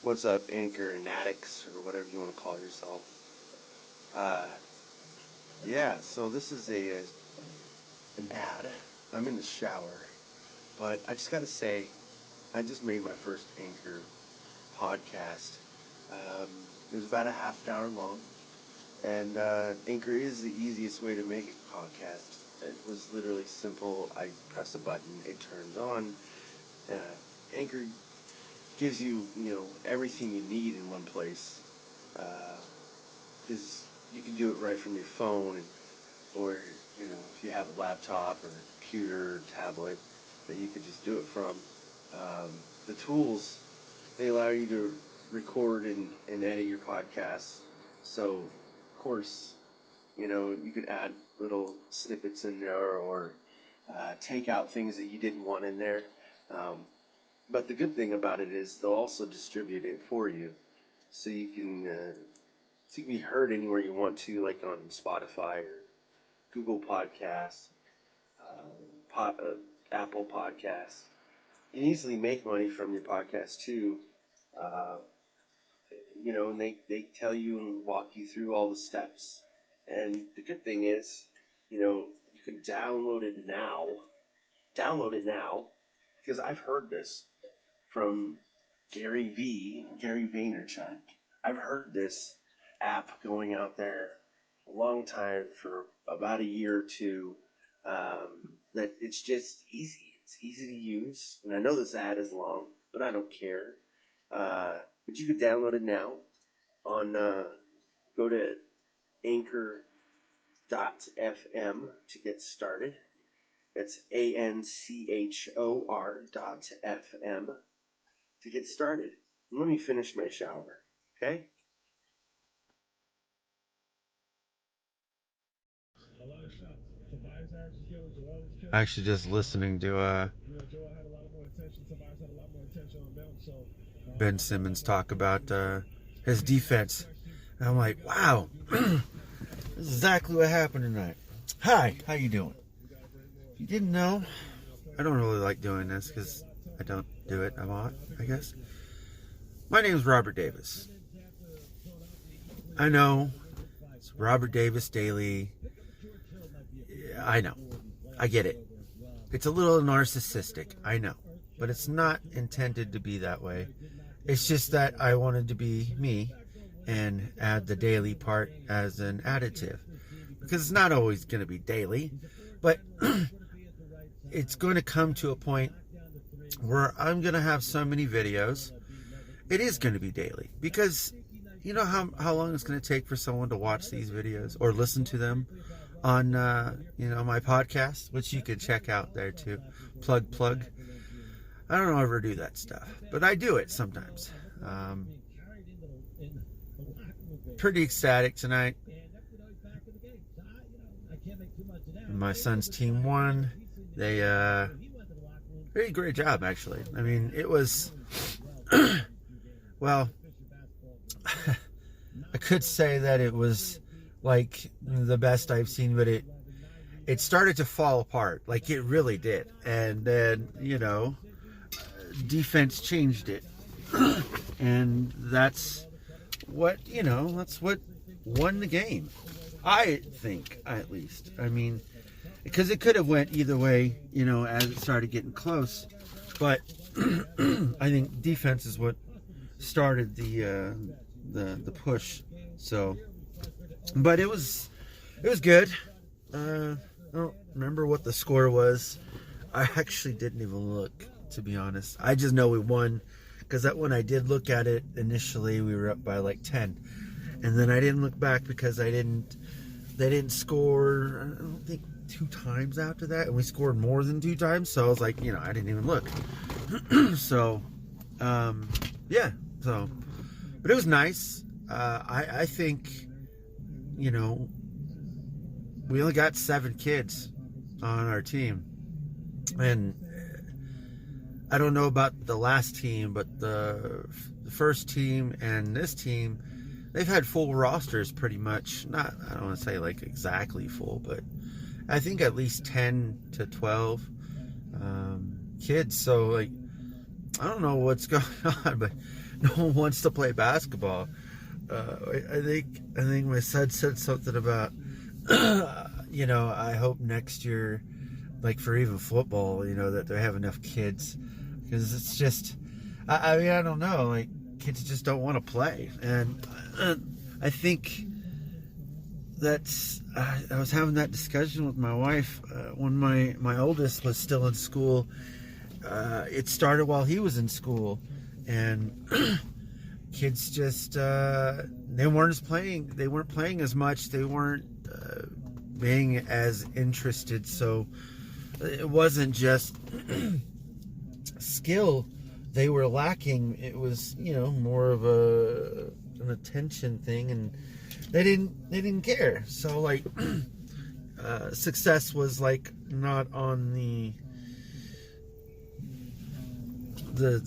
What's up, Anchor and addicts, or whatever you want to call yourself? Uh, yeah, so this is an ad. I'm in the shower, but I just gotta say, I just made my first Anchor podcast. Um, it was about a half an hour long, and Anchor is the easiest way to make a podcast. It was literally simple. I press a button, it turns on. Uh, Anchor gives you, everything you need in one place. Because you can do it right from your phone, or if you have a laptop or a computer or tablet that you could just do it from. The tools, they allow you to record and edit your podcasts. So, of course, you could add little snippets in there, or take out things that you didn't want in there. Um, but the good thing about it is they'll also distribute it for you, so you can be heard anywhere you want to, like on Spotify or Google Podcasts, Apple Podcasts. You can easily make money from your podcast too. Uh, and they tell you and walk you through all the steps. And the good thing is, you can download it now. Download it now, because I've heard this from Gary Vaynerchuk. I've heard this app going out there a long time, for about a year or two. That it's just easy. It's easy to use, and I know this ad is long, but I don't care. But you can download it now on. Go to Anchor.fm to get started. It's ANCHOR.FM to get started. Let me finish my shower, okay? Actually, just listening to Ben Simmons talk about his defense. And I'm like, wow, this is exactly what happened tonight. Hi, how you doing? If you didn't know, I don't really like doing this because I don't do it a lot, I guess. My name is Robert Davis. I know, it's Robert Davis Daily. Yeah, I know. I get it. It's a little narcissistic, I know. But it's not intended to be that way. It's just that I wanted to be me and add the daily part as an additive. Because it's not always going to be daily. But it's going to come to a point where I'm going to have so many videos. It is going to be daily. Because you know how long it's going to take for someone to watch these videos or listen to them on my podcast, which you can check out there too. Plug. I don't ever do that stuff, but I do it sometimes. Pretty ecstatic tonight. My son's team won. They did a great job, actually. I mean, it was well, I could say that it was like the best I've seen, but it started to fall apart, like it really did. And then, defense changed it. And that's what won the game. I think, at least. I mean, because it could have went either way, as it started getting close. But I think defense is what started the push. So, but it was good. I don't remember what the score was. I actually didn't even look, to be honest. I just know we won, because that when I did look at it initially, we were up by like 10, and then I didn't look back because they didn't score, I don't think, 2 times after that, and we scored more than 2 times. So I was like, I didn't even look. So, yeah. So, but it was nice. I think, we only got 7 kids on our team, and I don't know about the last team, but the first team and this team, they've had full rosters pretty much. I don't want to say like exactly full, but I think at least 10 to 12 kids. So like, I don't know what's going on, but no one wants to play basketball. I think my son said something about, I hope next year, like for even football, that they have enough kids, because it's just, I mean, I don't know, like kids just don't want to play, and I think that's. I was having that discussion with my wife when my oldest was still in school. It started while he was in school, and kids just they weren't playing as much. They weren't being as interested. So it wasn't just skill they were lacking. It was more of an attention thing, and they didn't care. So like success was like not on the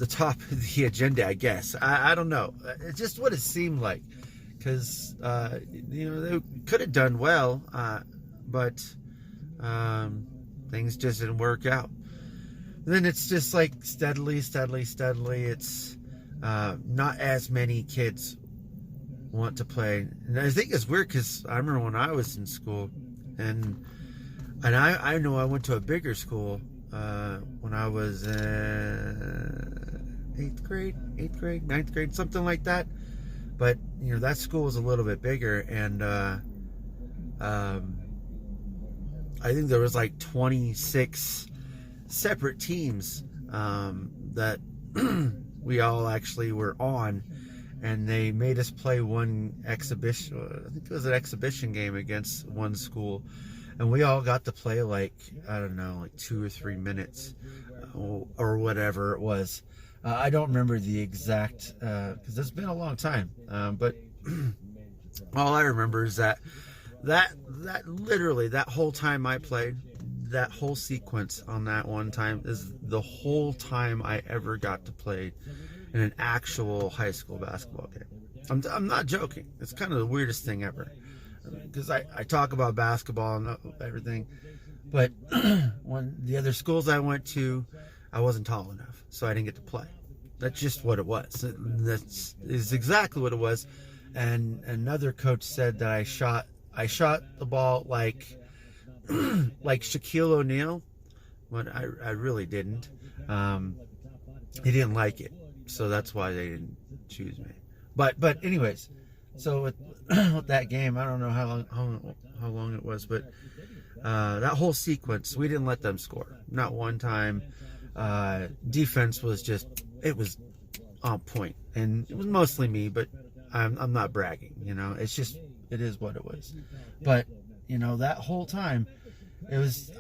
top of the agenda, I guess. I don't know. It's just what it seemed like, because they could have done well, but things just didn't work out. And then it's just like steadily. It's not as many kids want to play, and I think it's weird because I remember when I was in school, and I know I went to a bigger school when I was 8th grade, 9th grade, something like that. But that school was a little bit bigger, and I think there was like 26 separate teams that we all actually were on, and they made us play one exhibition. I think it was an exhibition game against one school. And we all got to play like, I don't know, like 2 or 3 minutes or whatever it was. I don't remember the exact, because it's been a long time. But all I remember is that literally, that whole time I played, that whole sequence on that one time is the whole time I ever got to play in an actual high school basketball game. I'm not joking. It's kind of the weirdest thing ever. Because I talk about basketball and everything, but when the other schools I went to, I wasn't tall enough, so I didn't get to play. That's just what it was. Is exactly what it was. And another coach said that I shot the ball like Shaquille O'Neal, but I really didn't. He didn't like it, so that's why they didn't choose me. But anyways. So with that game, I don't know how long it was, but that whole sequence, we didn't let them score, not one time. Defense was it was on point, and it was mostly me, but I'm not bragging, it is what it was. But that whole time,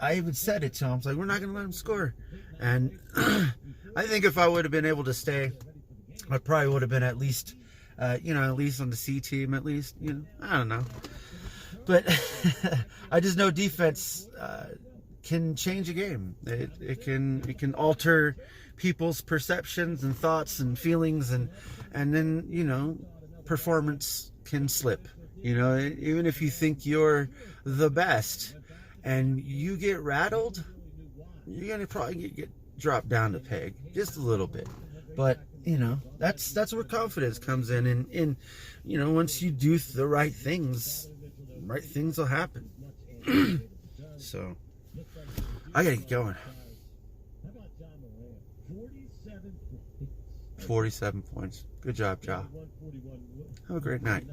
I even said it to him. I was like, we're not gonna let them score, and I think if I would have been able to stay, I probably would have been at least on the C team, at least, I don't know. But I just know defense can change a game. It can alter people's perceptions and thoughts and feelings, and then, performance can slip. Even if you think you're the best and you get rattled, you're going to probably get dropped down the peg just a little bit. But that's where confidence comes in, and once you do the right things will happen. So I gotta get going. 47 points. Good job, Ja. Have a great night.